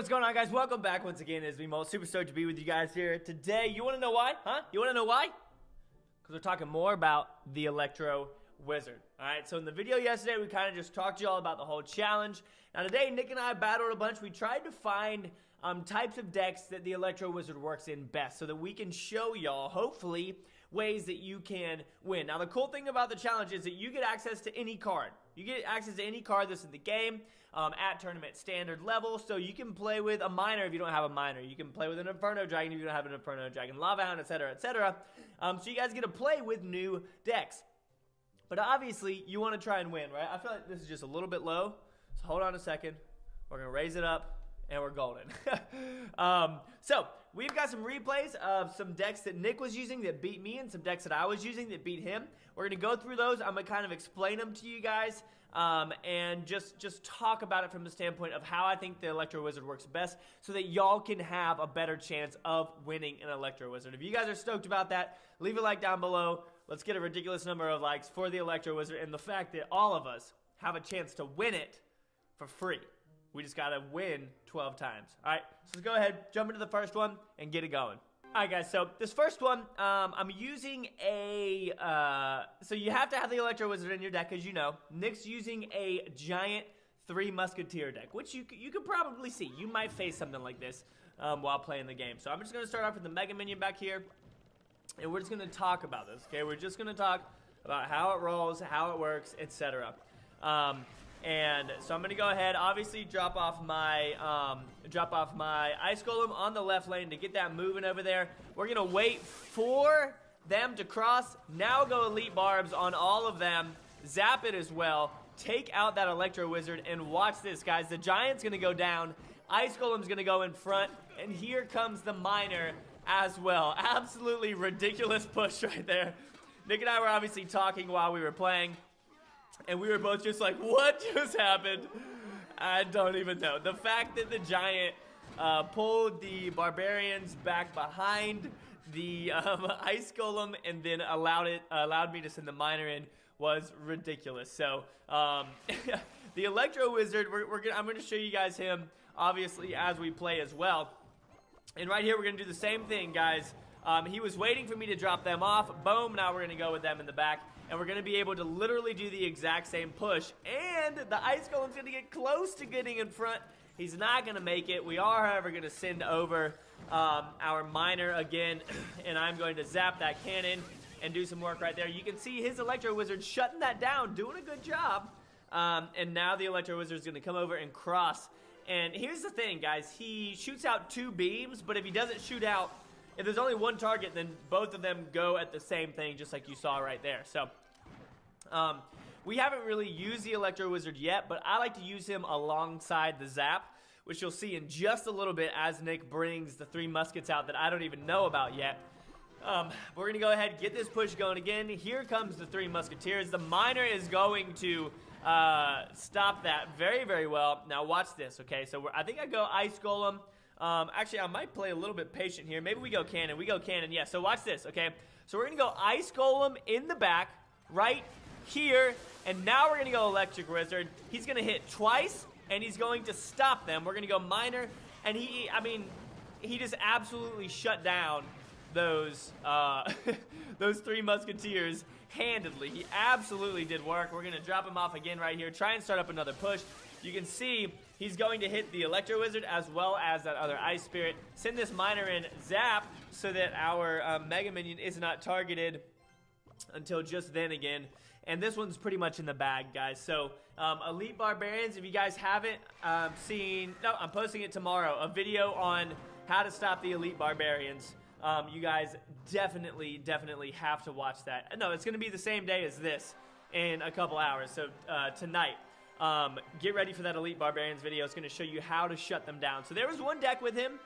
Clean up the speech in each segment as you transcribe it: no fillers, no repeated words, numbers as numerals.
what's going on, guys? Welcome back once again. It's me, Molt. Super stoked to be with you guys here today. You want to know why? Huh? You want to know why? Because we're talking more about the Electro Wizard. Alright, so in the video yesterday, we kind of just talked to y'all about the whole challenge. Now today, Nick and I battled a bunch. We tried to find types of decks that the Electro Wizard works in best so that we can show y'all, hopefully, ways that you can win. Now the cool thing about the challenge is that you get access to any card. You get access to any card that's in the game at tournament standard level, so you can play with a miner if you don't have a miner. You can play with an Inferno Dragon if you don't have an Inferno Dragon, Lava Hound, etc., etc. So you guys get to play with new decks. But obviously, you want to try and win, right? I feel like this is just a little bit low, so hold on a second. We're going to raise it up. And we're golden. So, we've got some replays of some decks that Nick was using that beat me and some decks that I was using that beat him. We're going to go through those. I'm going to kind of explain them to you guys and just talk about it from the standpoint of how I think the Electro Wizard works best so that y'all can have a better chance of winning an Electro Wizard. If you guys are stoked about that, leave a like down below. Let's get a ridiculous number of likes for the Electro Wizard and the fact that all of us have a chance to win it for free. We just gotta win 12 times. Alright, so let's go ahead, jump into the first one, and get it going. Alright guys, so this first one, I'm using a, so you have to have the Electro Wizard in your deck, as you know. Nick's using a giant Three Musketeer deck, which you could probably see. You might face something like this while playing the game. So I'm just gonna start off with the Mega Minion back here, and we're just gonna talk about this, okay? We're just gonna talk about how it rolls, how it works, etc. And so I'm gonna go ahead, obviously drop off my Ice Golem on the left lane to get that moving over there. We're gonna wait for them to cross. Now go Elite Barbs on all of them. Zap it as well. Take out that Electro Wizard and watch this, guys. The Giant's gonna go down. Ice Golem's gonna go in front, and here comes the Miner as well. Absolutely ridiculous push right there. Nick and I were obviously talking while we were playing. And we were both just like, what just happened? I don't even know. The fact that the Giant pulled the Barbarians back behind the Ice Golem and then allowed me to send the Miner in was ridiculous. So, the Electro Wizard, I'm going to show you guys him, obviously, as we play as well. And right here, we're going to do the same thing, guys. He was waiting for me to drop them off. Boom, now we're going to go with them in the back. And we're going to be able to literally do the exact same push. And the Ice Golem's going to get close to getting in front. He's not going to make it. We are, however, going to send over our Miner again. And I'm going to zap that cannon and do some work right there. You can see his Electro Wizard shutting that down, doing a good job. And now the Electro Wizard is going to come over and cross. And here's the thing, guys. He shoots out 2 beams, but if he doesn't shoot out, if there's only one target, then both of them go at the same thing, just like you saw right there. So, we haven't really used the Electro Wizard yet, but I like to use him alongside the Zap, which you'll see in just a little bit as Nick brings the 3 muskets out that I don't even know about yet. We're going to go ahead and get this push going again. Here comes the 3 Musketeers. The Miner is going to stop that very, very well. Now watch this, okay? So I think I go Ice Golem. Actually, I might play a little bit patient here. Maybe we go Cannon. We go Cannon, yeah. So watch this, okay? So we're going to go Ice Golem in the back, right here. And now we're going to go Electric Wizard. He's going to hit twice, and he's going to stop them. We're going to go Miner. And he just absolutely shut down those, those 3 Musketeers handedly. He absolutely did work. We're going to drop him off again right here. Try and start up another push. You can see he's going to hit the Electro Wizard as well as that other Ice Spirit. Send this Miner in, zap, so that our Mega Minion is not targeted until just then again. And this one's pretty much in the bag, guys. So, Elite Barbarians, if you guys haven't seen, no, I'm posting it tomorrow, a video on how to stop the Elite Barbarians. You guys definitely have to watch that. No, it's going to be the same day as this in a couple hours, so tonight. Get ready for that Elite Barbarians video. It's going to show you how to shut them down. So there was one deck with him.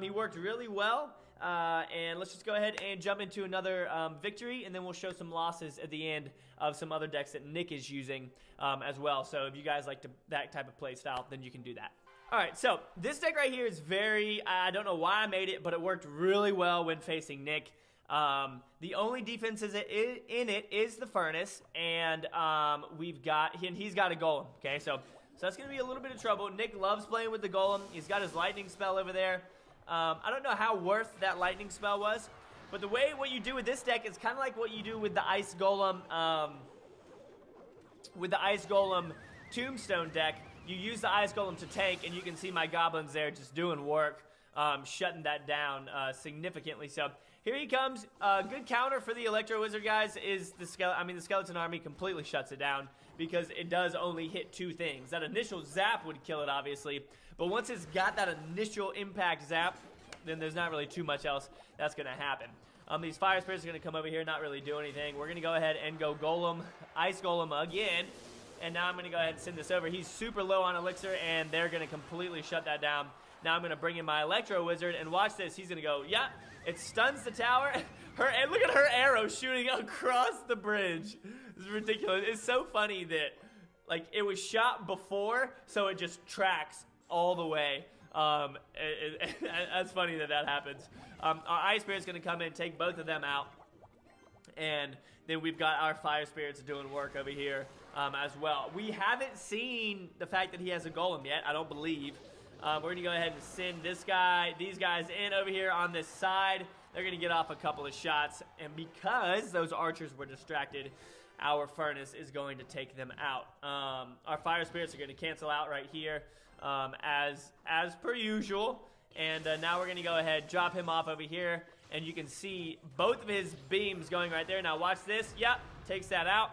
He worked really well. And let's just go ahead and jump into another victory, and then we'll show some losses at the end of some other decks that Nick is using as well. So if you guys like that type of play style, then you can do that. Alright, so this deck right here is very, I don't know why I made it, but it worked really well when facing Nick. The only defense in it is the Furnace, and he's got a Golem, okay? So So that's going to be a little bit of trouble. Nick loves playing with the golem. He's got his lightning spell over there. I don't know how worth that lightning spell was, but the way what you do with this deck is kind of like what you do with the ice golem, tombstone deck. You use the ice golem to tank, and you can see my goblins there just doing work, shutting that down significantly. So here he comes. Good counter for the Electro Wizard, guys, is the skeleton army completely shuts it down because it does only hit 2 things. That initial zap would kill it, obviously, but once it's got that initial impact zap, then there's not really too much else that's going to happen. These fire spirits are going to come over here, not really do anything. We're going to go ahead and go golem, ice golem again. And now I'm going to go ahead and send this over. He's super low on elixir, and they're going to completely shut that down. Now I'm going to bring in my Electro Wizard, and watch this. He's going to go, yeah, it stuns the tower. And look at her arrow shooting across the bridge. This is ridiculous. It's so funny that, like, it was shot before, so it just tracks all the way. That's funny that happens. Our Ice Spirit's going to come in, take both of them out. And then we've got our Fire Spirits doing work over here. As well. We haven't seen the fact that he has a golem yet, I don't believe. We're going to go ahead and send these guys in over here on this side. They're going to get off a couple of shots, and because those archers were distracted, our furnace is going to take them out. Our fire spirits are going to cancel out right here, as per usual. And now we're going to go ahead, drop him off over here, and you can see both of his beams going right there. Now watch this. Yep, takes that out.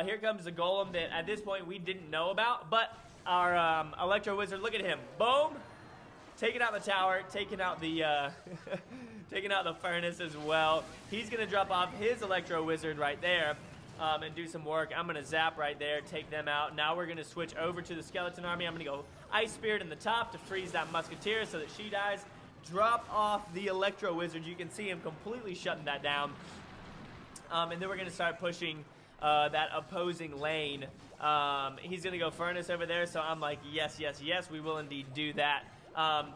Here comes the golem that at this point we didn't know about, but our Electro Wizard, look at him. Boom! Taking out the tower, taking out the taking out the furnace as well. He's going to drop off his Electro Wizard right there and do some work. I'm going to zap right there, take them out. Now we're going to switch over to the skeleton army. I'm going to go Ice Spirit in the top to freeze that musketeer so that she dies. Drop off the Electro Wizard. You can see him completely shutting that down. And then we're going to start pushing that opposing lane. He's going to go furnace over there, so I'm like, yes, yes, yes, we will indeed do that.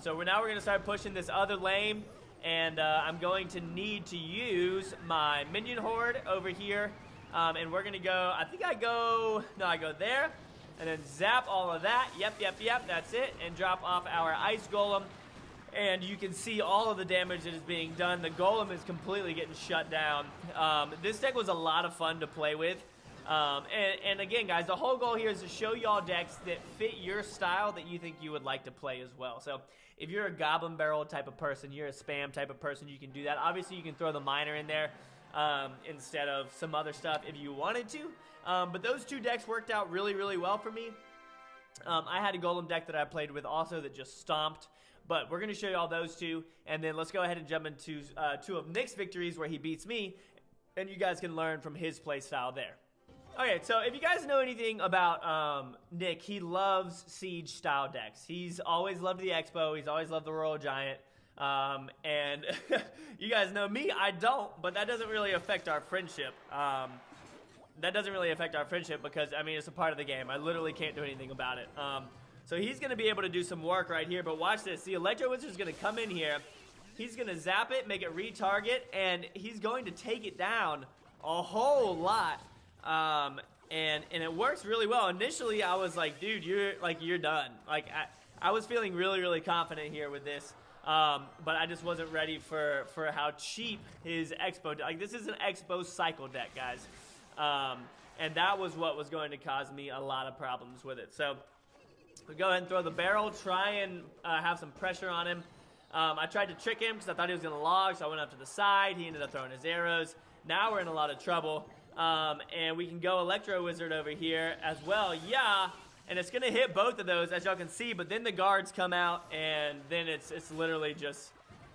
So we're going to start pushing this other lane, and I'm going to need to use my minion horde over here, and we're going to go, I go there, and then zap all of that, yep, that's it, and drop off our ice golem. And you can see all of the damage that is being done. The golem is completely getting shut down. This deck was a lot of fun to play with. And again, guys, the whole goal here is to show y'all decks that fit your style that you think you would like to play as well. So if you're a Goblin Barrel type of person, you're a spam type of person, you can do that. Obviously, you can throw the miner in there instead of some other stuff if you wanted to. But those 2 decks worked out really, really well for me. I had a golem deck that I played with also that just stomped. But we're going to show you all those 2, and then let's go ahead and jump into 2 of Nick's victories where he beats me, and you guys can learn from his play style there. Okay, so if you guys know anything about Nick, he loves Siege-style decks. He's always loved the Expo. He's always loved the Royal Giant. And you guys know me, I don't, but that doesn't really affect our friendship. Because, I mean, it's a part of the game. I literally can't do anything about it. So he's going to be able to do some work right here, but watch this. The Electro Wizard is going to come in here. He's going to zap it, make it retarget, and he's going to take it down a whole lot. And it works really well. Initially, I was like, dude, you're done. Like, I was feeling really, really confident here with this. But I just wasn't ready for how cheap his Expo, like this is an Expo cycle deck, guys. And that was what was going to cause me a lot of problems with it. So we go ahead and throw the barrel, try and have some pressure on him. I tried to trick him because I thought he was going to log, so I went up to the side. He ended up throwing his arrows. Now we're in a lot of trouble. And we can go Electro Wizard over here as well. Yeah, and it's going to hit both of those, as y'all can see. But then the guards come out, and then it's literally just,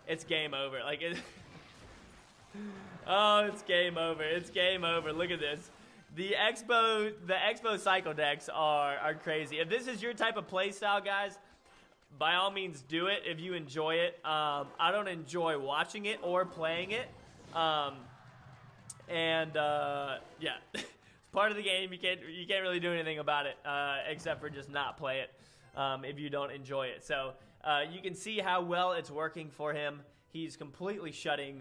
it's game over. Like, oh, it's game over. It's game over. Look at this. The Expo cycle decks are crazy. If this is your type of play style, guys, by all means do it if you enjoy it. I don't enjoy watching it or playing it. Yeah, it's part of the game. You can't really do anything about it except for just not play it if you don't enjoy it. So you can see how well it's working for him. He's completely shutting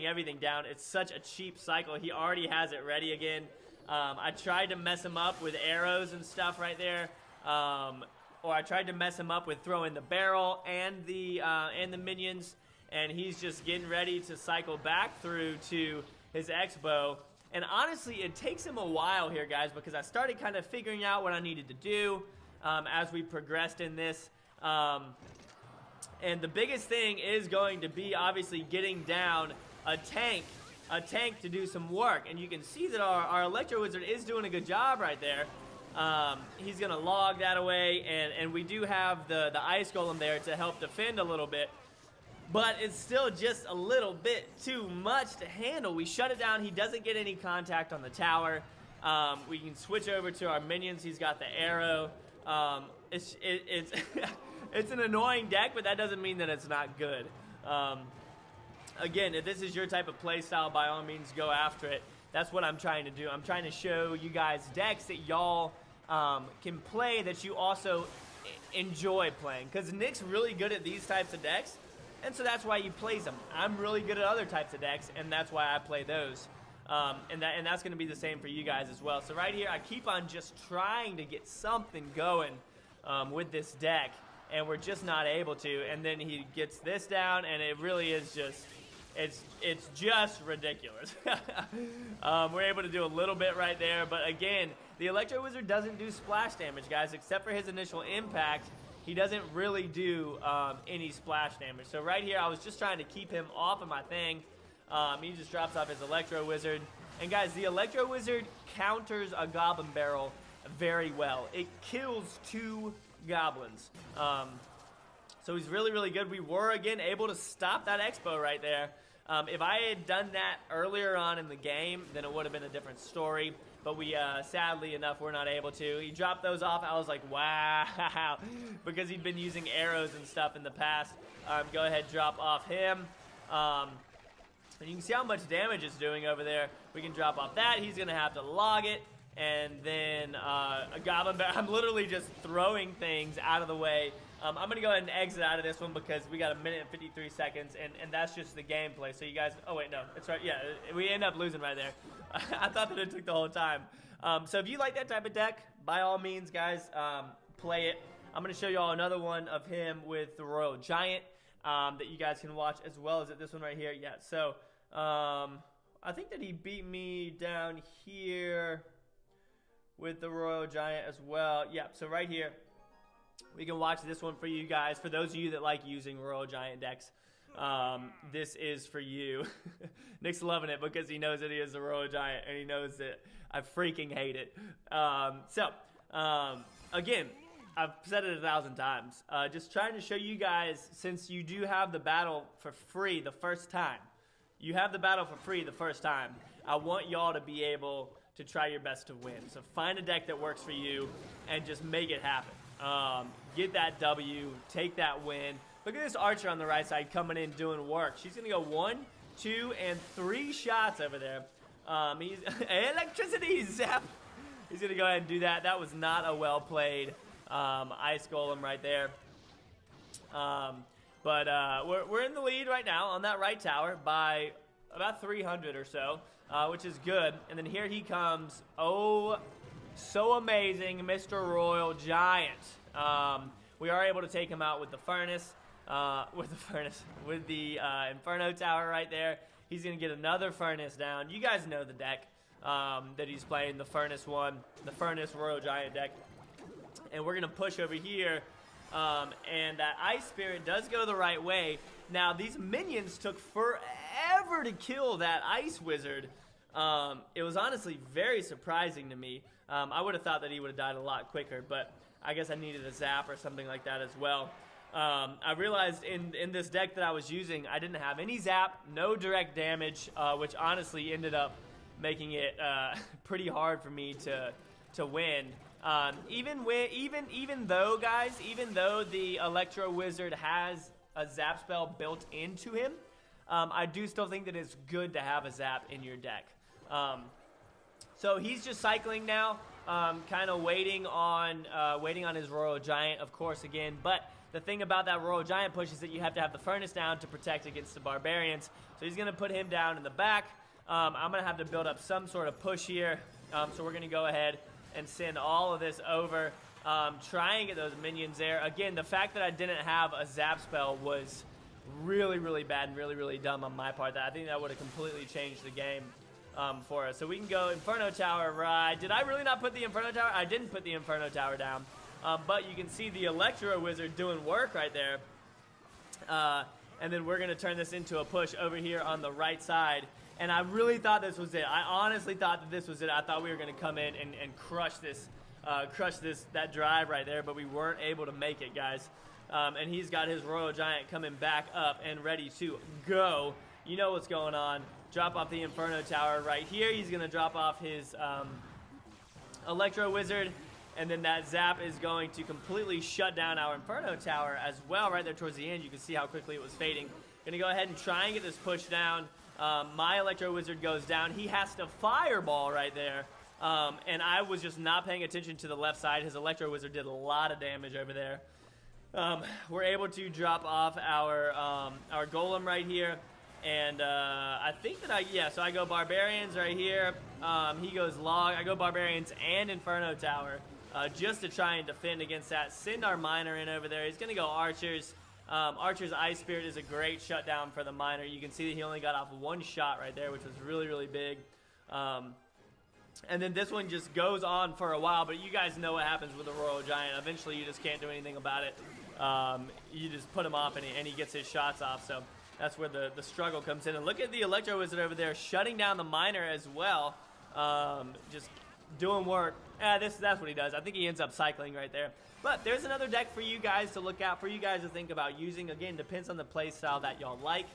everything down. It's such a cheap cycle. He already has it ready again. I tried to mess him up with arrows and stuff right there, or I tried to mess him up with throwing the barrel and the minions, and he's just getting ready to cycle back through to his X-bow. And honestly, it takes him a while here, guys, because I started kind of figuring out what I needed to do as we progressed in this. And the biggest thing is going to be obviously getting down a tank to do some work. And you can see that our Electro Wizard is doing a good job right there. He's going to log that away, and we do have the Ice Golem there to help defend a little bit. But it's still just a little bit too much to handle. We shut it down. He doesn't get any contact on the tower. We can switch over to our minions. He's got the arrow. It's it's an annoying deck, but that doesn't mean that it's not good. Again, if this is your type of play style, by all means, go after it. That's what I'm trying to do. I'm trying to show you guys decks that y'all can play that you also enjoy playing. Because Nick's really good at these types of decks, and so that's why he plays them. I'm really good at other types of decks, and that's why I play those. And that's going to be the same for you guys as well. So right here, I keep on just trying to get something going with this deck, and we're just not able to. And then he gets this down, and it really is just, it's just ridiculous. We're able to do a little bit right there, but again, the Electro Wizard doesn't do splash damage, guys, except for his initial impact. He doesn't really do any splash damage. So right here, I was just trying to keep him off of my thing. He just drops off his Electro Wizard. And guys, the Electro Wizard counters a Goblin Barrel very well. It kills 2 goblins. So he's really, really good. We were, again, able to stop that Expo right there. If I had done that earlier on in the game, then it would have been a different story. But we, sadly enough, we're not able to. He dropped those off. I was like, wow. Because he'd been using arrows and stuff in the past. Go ahead, drop off him. And you can see how much damage it's doing over there. We can drop off that. He's going to have to log it. And then a Goblin Barrel. I'm literally just throwing things out of the way. I'm going to go ahead and exit out of this one because we got 1 minute and 53 seconds. And that's just the gameplay. So you guys... Oh, wait, no. It's right. Yeah, we end up losing right there. I thought that it took the whole time. So if you like that type of deck, by all means, guys, play it. I'm going to show you all another one of him with the Royal Giant that you guys can watch, as well as this one right here. Yeah, so... I think that he beat me down here with the Royal Giant as well. Yeah, so right here, we can watch this one for you guys. For those of you that like using Royal Giant decks, this is for you. Nick's loving it because he knows that he is the Royal Giant, and he knows that I freaking hate it. Again, I've said it 1,000 times. Just trying to show you guys, since you do have the battle for free the first time, I want y'all to be able to try your best to win. So find a deck that works for you and just make it happen. Get that W, take that win. Look at this Archer on the right side coming in doing work. She's going to go 1, 2, and 3 shots over there. He's electricity zap. He's going to go ahead and do that. That was not a well-played Ice Golem right there. But we're in the lead right now on that right tower by about 300 or so, which is good. And then here he comes. Oh, so amazing, Mr. Royal Giant. We are able to take him out with the furnace, with the Inferno Tower right there. He's going to get another furnace down. You guys know the deck that he's playing, the furnace one, the furnace Royal Giant deck. And we're going to push over here. And that Ice Spirit does go the right way. Now, these minions took forever to kill that Ice Wizard. It was honestly very surprising to me. I would have thought that he would have died a lot quicker, but I guess I needed a zap or something like that as well. I realized in this deck that I was using, I didn't have any zap, no direct damage, which honestly ended up making it pretty hard for me to win. Even though, guys, even though the Electro Wizard has a zap spell built into him, I do still think that it's good to have a zap in your deck. So he's just cycling now, kind of waiting on his Royal Giant, of course, again. But the thing about that Royal Giant push is that you have to have the furnace down to protect against the barbarians. So he's going to put him down in the back. I'm going to have to build up some sort of push here. So we're going to go ahead and send all of this over. try and get those minions there. Again, the fact that I didn't have a zap spell was really, really bad and really, really dumb on my part. I think that would have completely changed the game for us. So we can go Inferno Tower, right? Did I really not put the Inferno Tower? I didn't put the Inferno Tower down. But you can see the Electro Wizard doing work right there. And then we're going to turn this into a push over here on the right side. And I really thought this was it. I honestly thought that this was it. I thought we were going to come in and crush that drive right there, but we weren't able to make it, guys. And he's got his Royal Giant coming back up and ready to go. You know what's going on. Drop off the Inferno Tower right here. He's going to drop off his Electro Wizard. And then that zap is going to completely shut down our Inferno Tower as well. Right there towards the end, you can see how quickly it was fading. Going to go ahead and try and get this push down. My Electro Wizard goes down. He has to Fireball right there. And I was just not paying attention to the left side. His Electro Wizard did a lot of damage over there. We're able to drop off our Golem right here. And I think that so I go Barbarians right here. He goes Log. I go Barbarians and Inferno Tower just to try and defend against that. Send our Miner in over there. He's going to go Archers. Archer's Ice Spirit is a great shutdown for the Miner. You can see that he only got off one shot right there, which was really, really big. And then this one just goes on for a while, but you guys know what happens with the Royal Giant. Eventually, you just can't do anything about it. You just put him off, and he gets his shots off. So that's where the struggle comes in. And look at the Electro Wizard over there shutting down the Miner as well. Just doing work. That's what he does. I think he ends up cycling right there. But there's another deck for you guys to look out, for you guys to think about using. Again, depends on the play style that y'all like.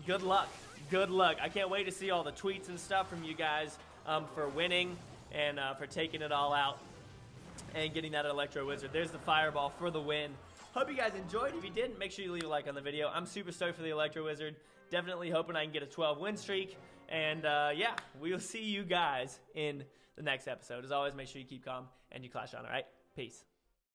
Good luck. Good luck. I can't wait to see all the tweets and stuff from you guys for winning and for taking it all out and getting that Electro Wizard. There's the Fireball for the win. Hope you guys enjoyed. If you did, make sure you leave a like on the video. I'm super stoked for the Electro Wizard. Definitely hoping I can get a 12 win streak. And yeah, we'll see you guys in the next episode. As always, make sure you keep calm and you clash on, all right? Peace.